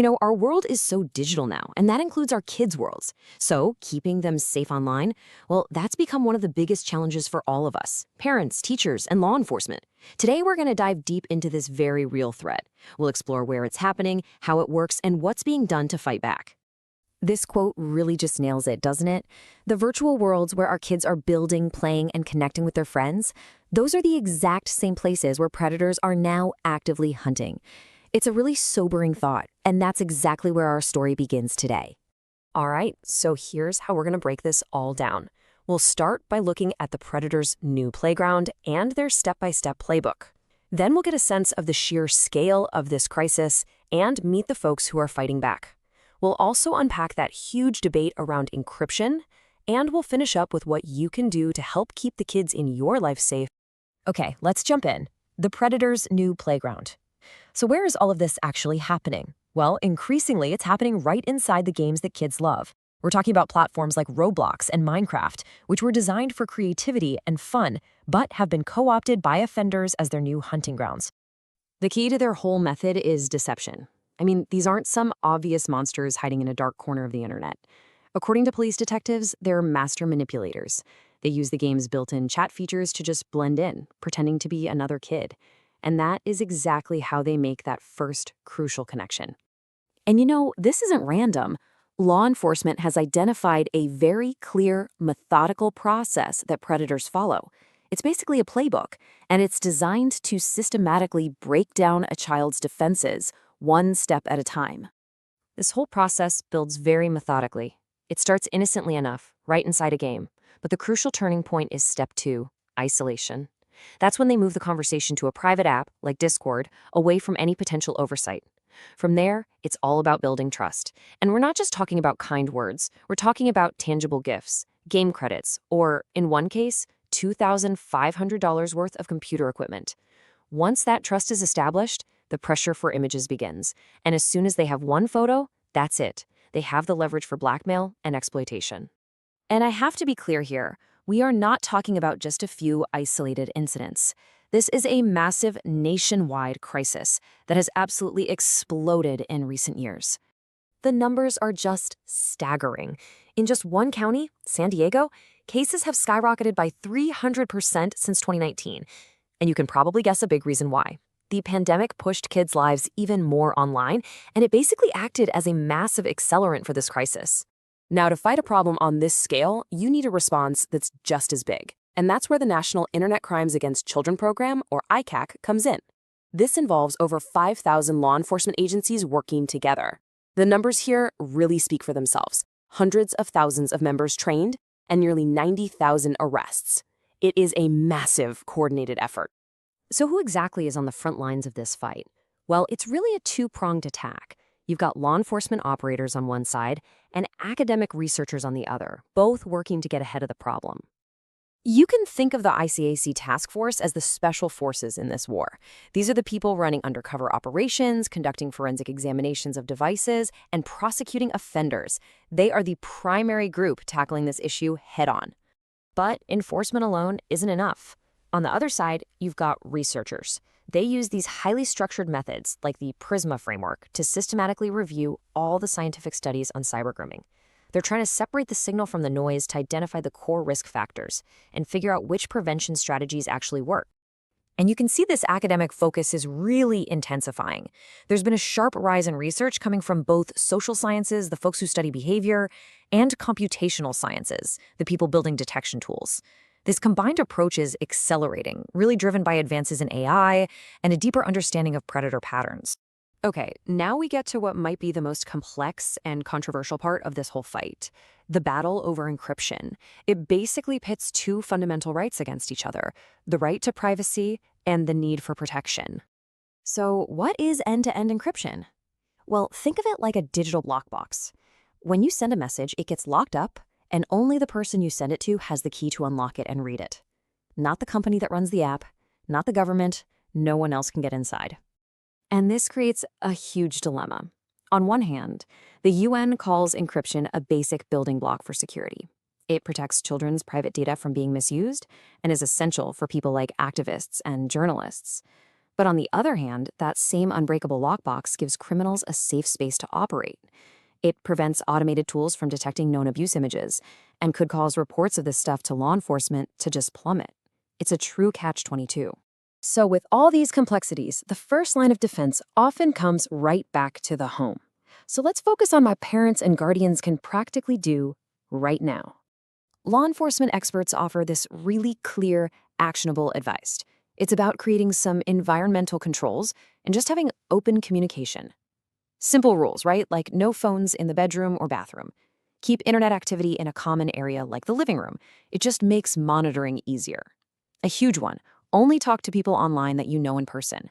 Our world is so digital now, and that includes our kids' worlds. So, keeping them safe online, well, that's become one of the biggest challenges for all of us, parents, teachers, and law enforcement. Today, we're going to dive deep into this very real threat. We'll explore where it's happening, how it works, and what's being done to fight back. This quote really just nails it, doesn't it? The virtual worlds where our kids are building, playing, and connecting with their friends, those are the exact same places where predators are now actively hunting. It's a really sobering thought, and that's exactly where our story begins today. All right, so here's how we're going to break this all down. We'll start by looking at the predator's new playground and their step-by-step playbook. Then we'll get a sense of the sheer scale of this crisis and meet the folks who are fighting back. We'll also unpack that huge debate around encryption, and we'll finish up with what you can do to help keep the kids in your life safe. Okay, let's jump in. The predator's new playground. So where is all of this actually happening? Well, increasingly, it's happening right inside the games that kids love. We're talking about platforms like Roblox and Minecraft, which were designed for creativity and fun, but have been co-opted by offenders as their new hunting grounds. The key to their whole method is deception. These aren't some obvious monsters hiding in a dark corner of the internet. According to police detectives, they're master manipulators. They use the game's built-in chat features to just blend in, pretending to be another kid. And that is exactly how they make that first crucial connection. And this isn't random. Law enforcement has identified a very clear, methodical process that predators follow. It's basically a playbook, and it's designed to systematically break down a child's defenses, one step at a time. This whole process builds very methodically. It starts innocently enough, right inside a game. But the crucial turning point is step 2, isolation. That's when they move the conversation to a private app, like Discord, away from any potential oversight. From there, it's all about building trust. And we're not just talking about kind words. We're talking about tangible gifts, game credits, or, in one case, $2,500 worth of computer equipment. Once that trust is established, the pressure for images begins. And as soon as they have one photo, that's it. They have the leverage for blackmail and exploitation. And I have to be clear here. We are not talking about just a few isolated incidents. This is a massive nationwide crisis that has absolutely exploded in recent years. The numbers are just staggering. In just one county, San Diego, cases have skyrocketed by 300% since 2019. And you can probably guess a big reason why. The pandemic pushed kids' lives even more online, and it basically acted as a massive accelerant for this crisis. Now, to fight a problem on this scale, you need a response that's just as big. And that's where the National Internet Crimes Against Children Program, or ICAC, comes in. This involves over 5,000 law enforcement agencies working together. The numbers here really speak for themselves. Hundreds of thousands of members trained, and nearly 90,000 arrests. It is a massive coordinated effort. So who exactly is on the front lines of this fight? Well, it's really a two-pronged attack. You've got law enforcement operators on one side and academic researchers on the other, both working to get ahead of the problem. You can think of the ICAC task force as the special forces in this war. These are the people running undercover operations, conducting forensic examinations of devices, and prosecuting offenders. They are the primary group tackling this issue head-on. But enforcement alone isn't enough. On the other side, you've got researchers. They use these highly structured methods, like the PRISMA framework, to systematically review all the scientific studies on cyber grooming. They're trying to separate the signal from the noise to identify the core risk factors and figure out which prevention strategies actually work. And you can see this academic focus is really intensifying. There's been a sharp rise in research coming from both social sciences, the folks who study behavior, and computational sciences, the people building detection tools. This combined approach is accelerating, really driven by advances in AI and a deeper understanding of predator patterns. Okay, now we get to what might be the most complex and controversial part of this whole fight, the battle over encryption. It basically pits two fundamental rights against each other, the right to privacy and the need for protection. So what is end-to-end encryption? Well, think of it like a digital lockbox. When you send a message, it gets locked up, and only the person you send it to has the key to unlock it and read it. Not the company that runs the app, not the government, no one else can get inside. And this creates a huge dilemma. On one hand, the UN calls encryption a basic building block for security. It protects children's private data from being misused and is essential for people like activists and journalists. But on the other hand, that same unbreakable lockbox gives criminals a safe space to operate. It prevents automated tools from detecting known abuse images and could cause reports of this stuff to law enforcement to just plummet. It's a true catch-22. So with all these complexities, the first line of defense often comes right back to the home. So let's focus on what parents and guardians can practically do right now. Law enforcement experts offer this really clear, actionable advice. It's about creating some environmental controls and just having open communication. Simple rules, right? Like no phones in the bedroom or bathroom. Keep internet activity in a common area like the living room. It just makes monitoring easier. A huge one, only talk to people online that you know in person.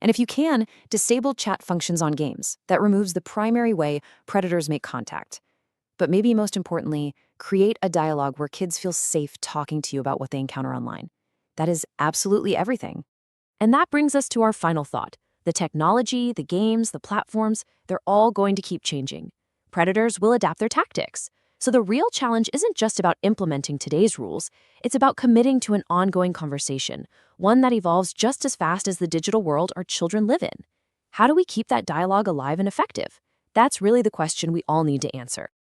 And if you can, disable chat functions on games. That removes the primary way predators make contact. But maybe most importantly, create a dialogue where kids feel safe talking to you about what they encounter online. That is absolutely everything. And that brings us to our final thought. The technology, the games, the platforms, they're all going to keep changing. Predators will adapt their tactics. So the real challenge isn't just about implementing today's rules, it's about committing to an ongoing conversation, one that evolves just as fast as the digital world our children live in. How do we keep that dialogue alive and effective? That's really the question we all need to answer.